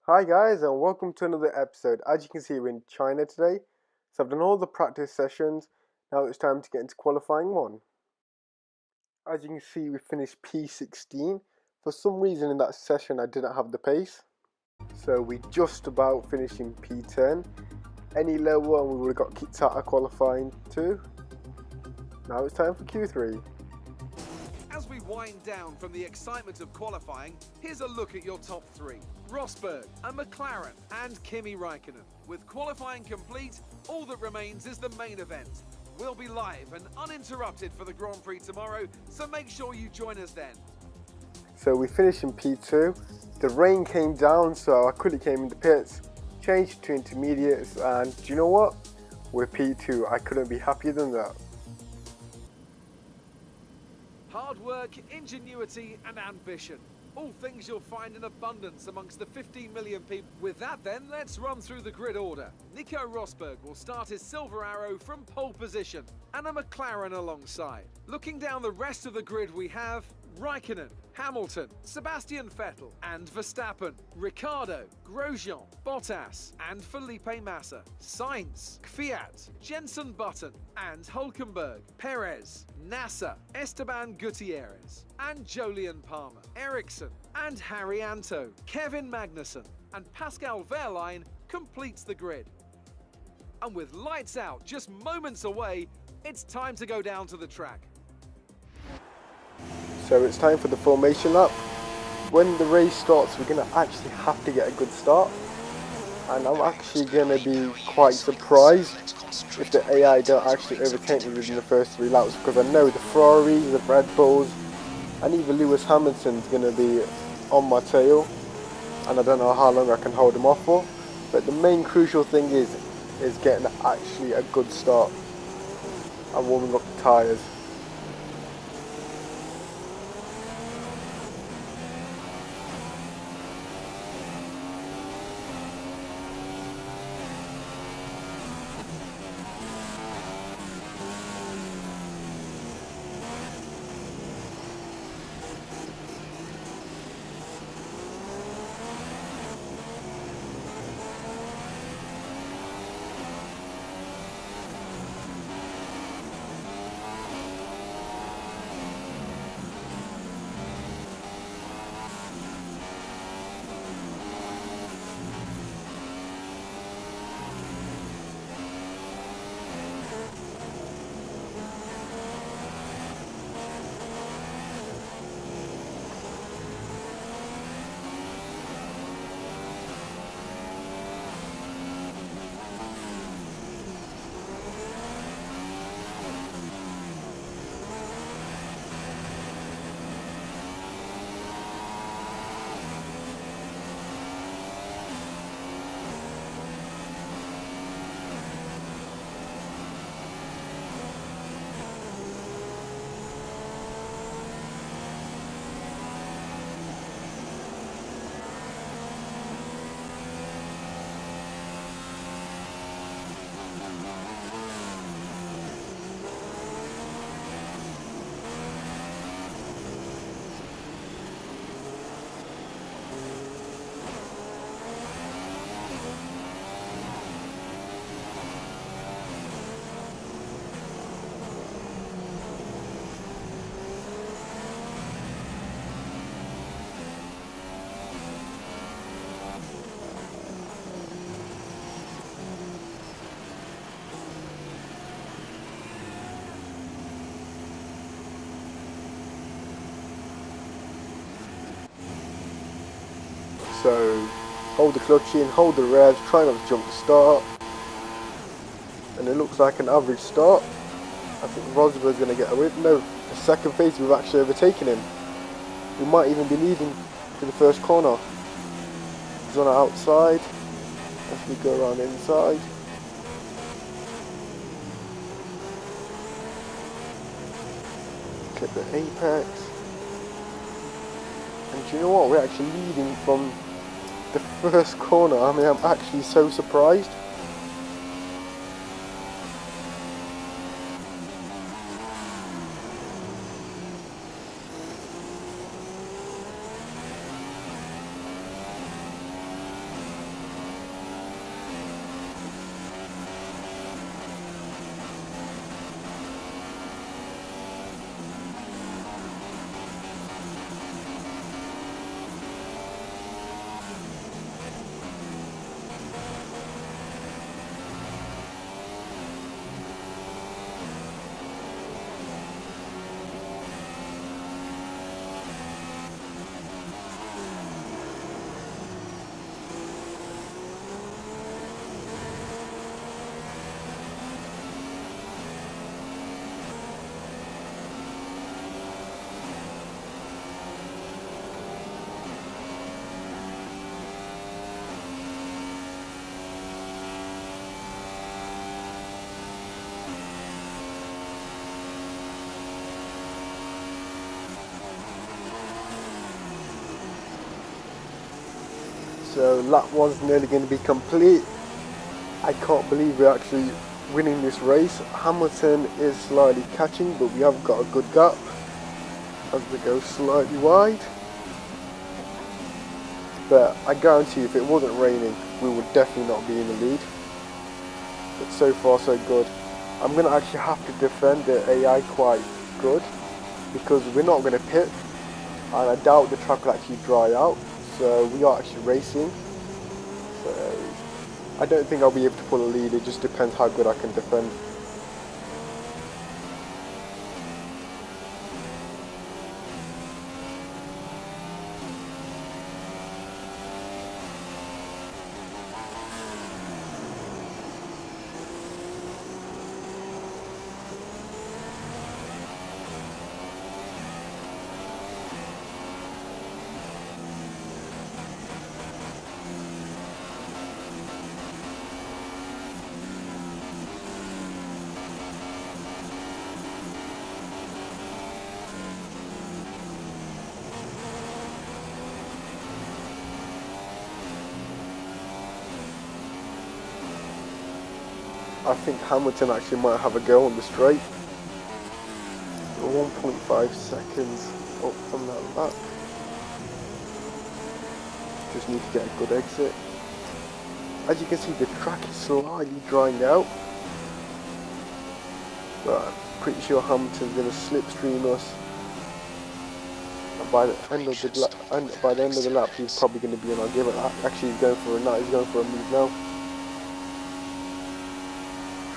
Hi guys and welcome to another episode. As you can see, we're in China today. So I've done all the practice sessions. Now it's time to get into qualifying one. As you can see, we finished P16. For some reason in that session I didn't have the pace. So we just about finishing P10. Any lower and we would have got kicked out of qualifying too. Now it's time for Q3. As we wind down from the excitement of qualifying, here's a look at your top three. Rosberg, a McLaren and Kimi Räikkönen. With qualifying complete, all that remains is the main event. We'll be live and uninterrupted for the Grand Prix tomorrow, so make sure you join us then. So we finished in P2. The rain came down, so I quickly came into pits, changed to intermediates, and do you know what? We're P2. I couldn't be happier than that. Hard work, ingenuity and ambition. All things you'll find in abundance amongst the 15 million people. With that then, let's run through the grid order. Nico Rosberg will start his silver arrow from pole position, and a McLaren alongside. Looking down the rest of the grid we have Räikkönen, Hamilton, Sebastian Vettel and Verstappen, Ricciardo, Grosjean, Bottas and Felipe Massa, Sainz, Kvyat, Jenson Button and Hülkenberg, Perez, Nasser, Esteban Gutierrez and Jolyon Palmer, Ericsson and Harry Anto, Kevin Magnussen and Pascal Wehrlein completes the grid. And with lights out just moments away, it's time to go down to the track. So it's time for the formation lap. When the race starts, we're going to actually have to get a good start. And I'm actually going to be quite surprised if the AI don't actually overtake me within the first 3 laps, because I know the Ferraris, the Red Bulls and even Lewis Hamilton's going to be on my tail, and I don't know how long I can hold them off for. But the main crucial thing is getting actually a good start and warming up the tyres. So hold the clutch in, hold the revs, try not to jump the start. And it looks like an average start. I think Rosberg's going to get away. No, the second phase we've actually overtaken him. We might even be leading to the first corner. He's on our outside as we go around inside. Clip the apex. And do you know what? We're actually leading from the first corner. I mean, I'm actually so surprised. So lap 1's nearly going to be complete. I can't believe we're actually winning this race. Hamilton is slightly catching, but we have got a good gap as we go slightly wide. But I guarantee if it wasn't raining, we would definitely not be in the lead. But so far so good. I'm going to actually have to defend the AI quite good, because we're not going to pit, and I doubt the track will actually dry out. So we are actually racing. So I don't think I'll be able to pull a lead, it just depends how good I can defend. I think Hamilton actually might have a go on the straight. 1.5 seconds up from that lap. Just need to get a good exit. As you can see, the track is slightly drying out, but I'm pretty sure Hamilton's going to slipstream us. And by the end of the lap, he's probably going to be on our give it. Actually, he's going for a move now.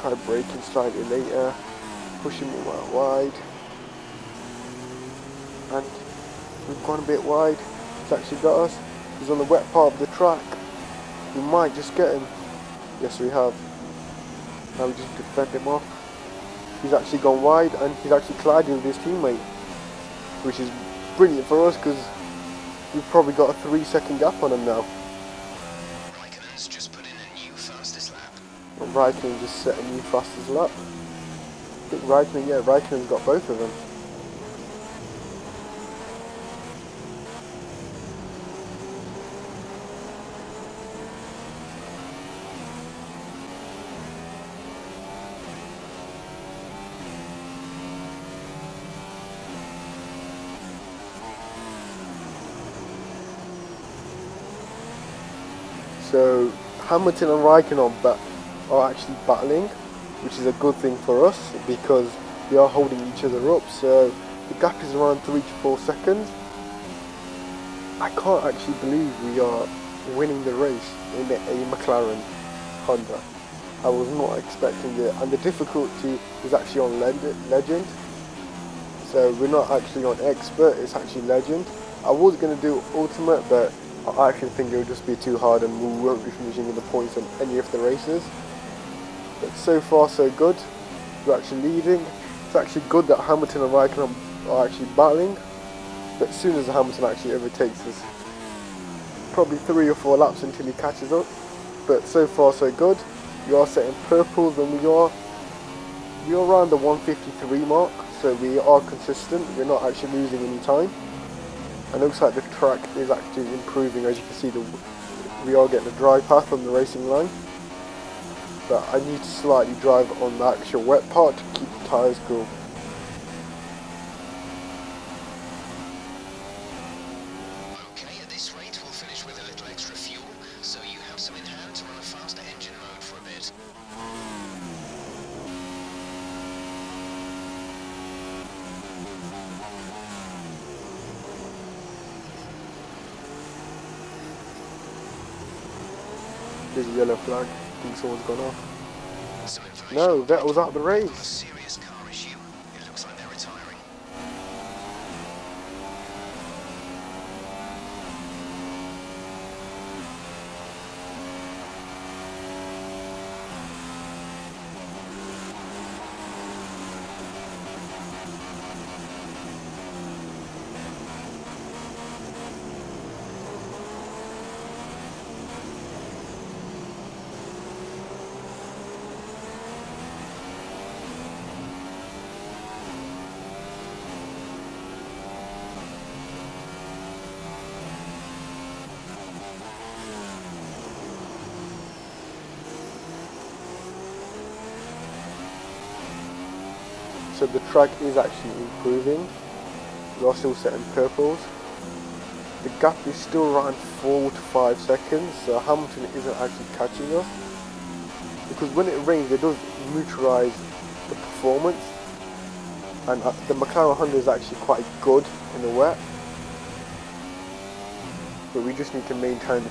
Try braking slightly later, pushing him out wide, and we've gone a bit wide. He's actually got us. He's on the wet part of the track. We might just get him. Yes, we have. Now we just defend him off. He's actually gone wide, and he's actually colliding with his teammate, which is brilliant for us because we've probably got a 3-second gap on him now. Raikkonen just set a new fastest lap. I think Raikkonen's got both of them. So Hamilton and Raikkonen are actually battling, which is a good thing for us because we are holding each other up. So the gap is around 3 to 4 seconds. I can't actually believe we are winning the race in a McLaren Honda. I was not expecting it, and the difficulty is actually on Legend. So we're not actually on Expert, it's actually Legend. I was going to do Ultimate, but I actually think it would just be too hard and we won't be finishing in the points on any of the races. But so far so good. We're actually leading. It's actually good that Hamilton and Raikkonen are actually battling. But as soon as Hamilton actually overtakes us, probably 3 or 4 laps until he catches up. But so far so good. We are setting purples, and we are around the 153 mark. So we are consistent. We're not actually losing any time. And it looks like the track is actually improving. As you can see, we are getting a dry path on the racing line. But I need to slightly drive on the actual wet part to keep the tyres cool. Okay, at this rate we'll finish with a little extra fuel, so you have some in hand to run a faster engine mode for a bit. There's a yellow flag. I think someone's gone off. No, Vettel's out of the race. Serious car issue. It looks like they're retiring. So the track is actually improving. We are still setting purples. The gap is still around 4 to 5 seconds, so Hamilton isn't actually catching us. Because when it rains, it does neutralise the performance. And the McLaren Honda is actually quite good in the wet. But we just need to maintain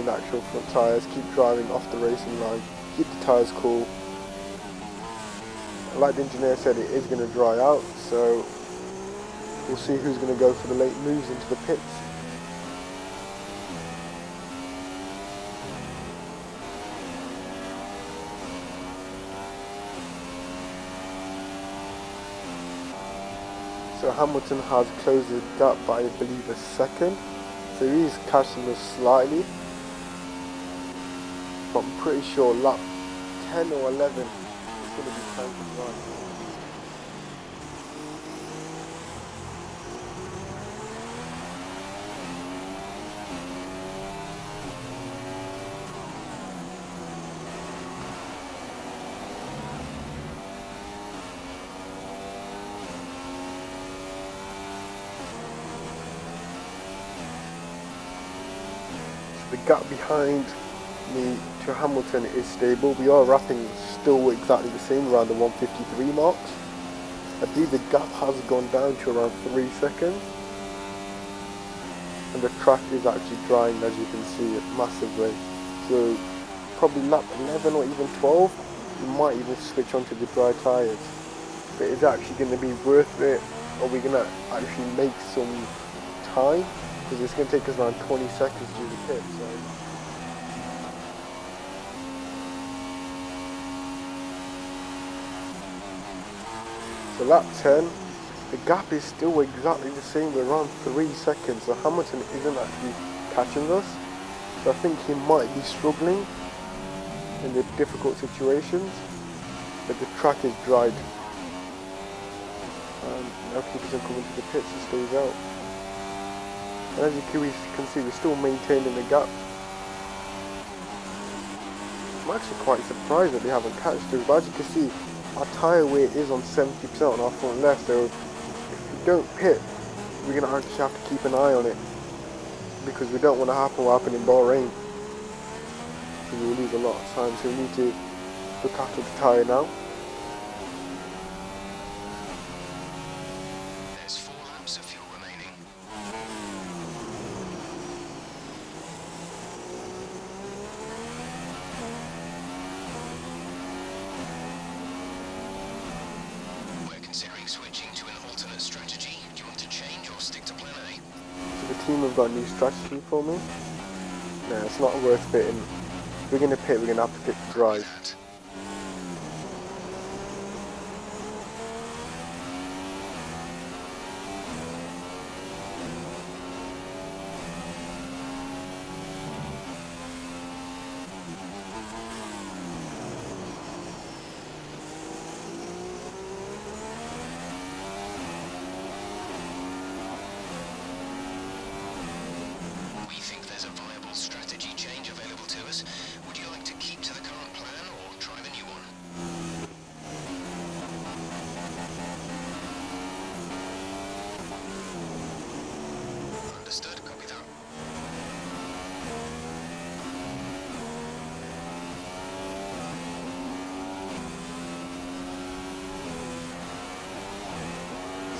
the actual front tyres, keep driving off the racing line, keep the tyres cool. Like the engineer said, it is going to dry out, so we'll see who's going to go for the late moves into the pits. So Hamilton has closed the gap by, I believe, a second. So he's catching us slightly. But I'm pretty sure lap 10 or 11 is going to be time to run. The gap behind me to Hamilton is stable. We are wrapping still exactly the same, around the 153 marks. I believe the gap has gone down to around 3 seconds. And the track is actually drying, as you can see, massively. So probably lap 11 or even 12, we might even switch onto the dry tyres. But is it actually going to be worth it? Or are we going to actually make some time? Because it's going to take us around 20 seconds to do the pit. So lap 10, the gap is still exactly the same, we're around 3 seconds, so Hamilton isn't actually catching us. So I think he might be struggling in the difficult situations, but the track is dried. And now he doesn't come into the pits, he stays out. And as you can see, we're still maintaining the gap. I'm actually quite surprised that they haven't catched us, but as you can see, our tyre weight is on 70% on our front left, so if we don't pit, we're going to actually have to keep an eye on it, because we don't want to happen what happened in Bahrain. We will lose a lot of time, so we need to look after the tyre now. There's 4 laps of fuel remaining. We're considering switching to an alternate strategy. Do you want to change or stick to plan A? So the team have got a new strategy for me. No, it's not worth pitting. If we're going to pit, we're going to have to pit to drive. We think there's a viable strategy change available to us. Would you like to keep to the current plan or try the new one? Understood, copy that.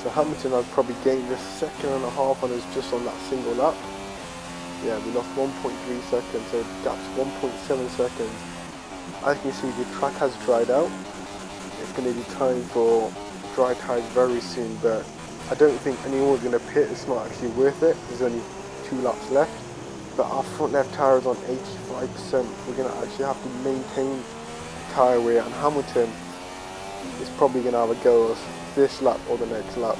So Hamilton has probably gained a second and a half on us just on that single lap. Yeah, we lost 1.3 seconds, so that's 1.7 seconds. As you can see, the track has dried out. It's going to be time for dry tyres very soon, but I don't think anyone's going to pit. It's not actually worth it. There's only 2 laps left. But our front left tyre is on 85%. We're going to actually have to maintain tyre wear, and Hamilton is probably going to have a go at us this lap or the next lap.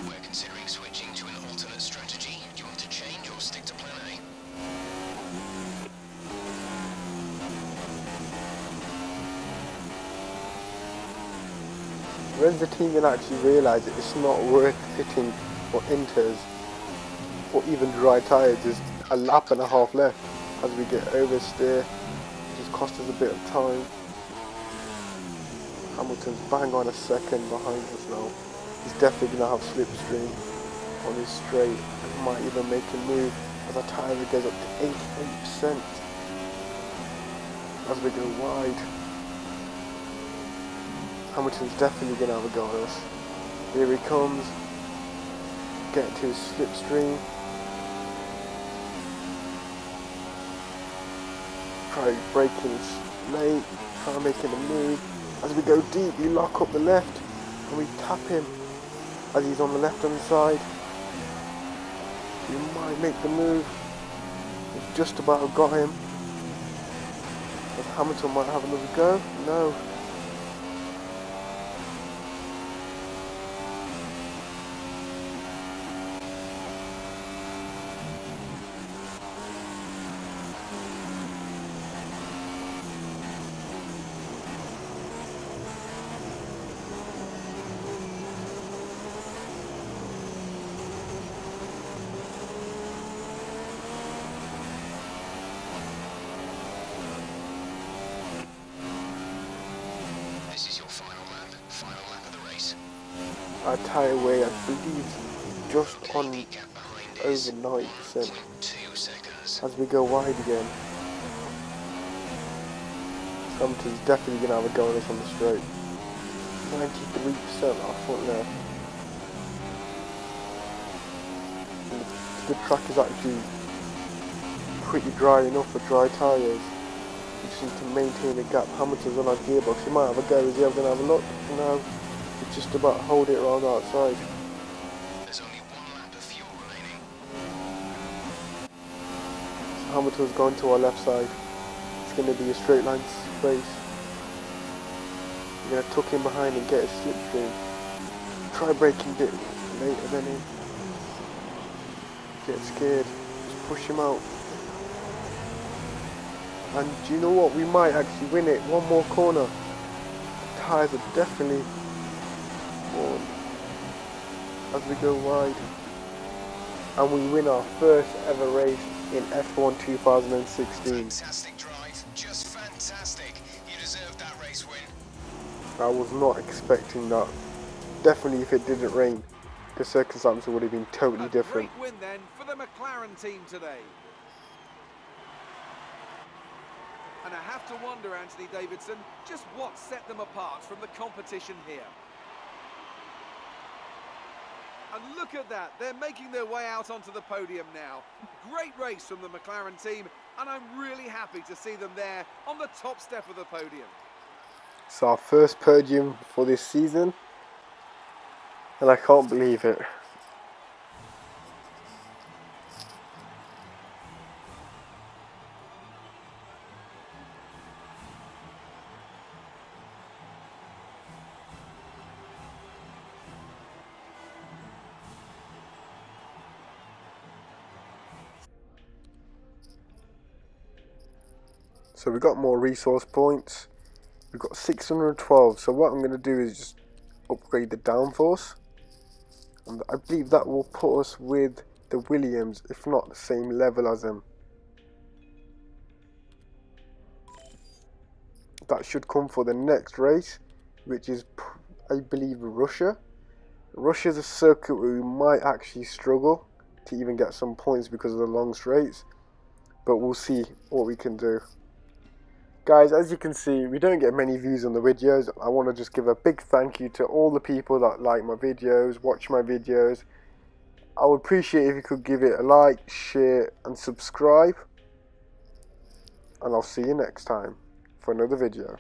We're considering switching to an alternate strategy. Do you want to change or stick to plan A? when's the team gonna actually realise that it's not worth hitting for inters or even dry tyres? There's a lap and a half left as we get oversteer, which has cost us a bit of time. Hamilton's bang on a second behind us now. He's definitely gonna have slipstream on his straight and might even make a move as our tyre goes up to 88% as we go wide. Hamilton's definitely going to have a go at us. Here he comes, get to his slipstream. Try braking late, try making a move. As we go deep, we lock up the left and we tap him as he's on the left hand side. We might make the move. We've just about got him. But Hamilton might have another go. No. This is your final lap of the race. Our tyre weigh, I believe, just on The gap behind over is 90% 1.2 seconds. as we go wide again. Hamilton's definitely going to have a go on us on the straight. 93% our front left. The track is actually pretty dry enough for dry tyres. We just need to maintain the gap. Hamilton's on our gearbox. He might have a go. Is he ever going to have a look? No. It's just about hold it around outside. There's only 1 lap of fuel remaining. Hamilton's going to our left side. It's going to be a straight line race. We're going to tuck him behind and get a slipstream. Try braking a bit later than him. Get scared. Just push him out. And do you know what? We might actually win it. One more corner. The tyres are definitely on as we go wide. And we win our first ever race in F1 2016. Fantastic drive, just fantastic. You deserved that race win. I was not expecting that. Definitely if it didn't rain, the circumstances would have been totally different. Great win then for the McLaren team today. And I have to wonder, Anthony Davidson, just what set them apart from the competition here. And look at that, they're making their way out onto the podium now. Great race from the McLaren team, and I'm really happy to see them there on the top step of the podium. It's our first podium for this season, and I can't believe it. So we got more resource points. We've got 612. So what I'm going to do is just upgrade the downforce. And I believe that will put us with the Williams, if not the same level as them. That should come for the next race, which is, I believe, Russia. Russia's a circuit where we might actually struggle to even get some points because of the long straights. But we'll see what we can do. Guys, as you can see, we don't get many views on the videos. I want to just give a big thank you to all the people that like my videos, watch my videos. I would appreciate if you could give it a like, share and subscribe. And I'll see you next time for another video.